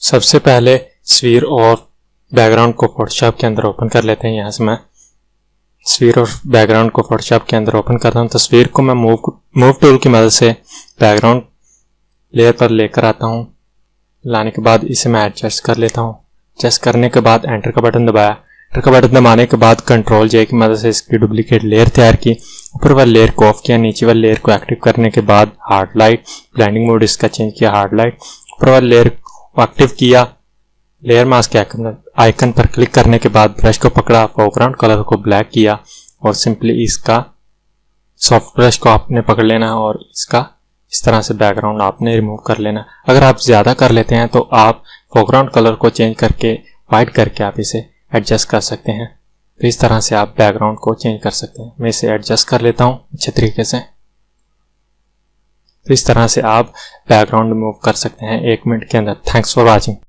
सबसे पहले तस्वीर और बैकग्राउंड को फोटोशॉप के अंदर ओपन कर लेते हैं। यहाँ से मैं तस्वीर और बैकग्राउंड को फोटोशॉप के अंदर ओपन करता हूँ। तस्वीर को मैं मूव टूल की मदद से बैकग्राउंड लेयर पर लेकर आता हूँ। लाने के बाद इसे मैं एडजस्ट कर लेता हूँ। एडजस्ट करने के बाद एंटर का बटन दबाया। एंटर का बटन दबाने के बाद कंट्रोल जे की मदद से इसकी डुप्लीकेट लेयर तैयार की। ऊपर वाली लेयर को ऑफ किया। नीचे वाली लेयर को एक्टिव करने के बाद हार्ड लाइट ब्लेंडिंग मोड इसका चेंज किया हार्ड लाइट। ऊपर वाली लेयर को एक्टिव किया। लेयर मास्क के आइकन पर क्लिक करने के बाद ब्रश को पकड़ा, फोरग्राउंड कलर को ब्लैक किया और सिंपली इसका सॉफ्ट ब्रश को आपने पकड़ लेना और इसका इस तरह से बैकग्राउंड आपने रिमूव कर लेना। अगर आप ज्यादा कर लेते हैं तो आप फोरग्राउंड कलर को चेंज करके वाइट करके आप इसे एडजस्ट कर सकते हैं। तो इस तरह से आप बैकग्राउंड को चेंज कर सकते हैं। मैं इसे एडजस्ट कर लेता हूँ अच्छे तरीके से। तो इस तरह से आप बैकग्राउंड रिमूव कर सकते हैं 1 मिनट के अंदर। Thanks for watching.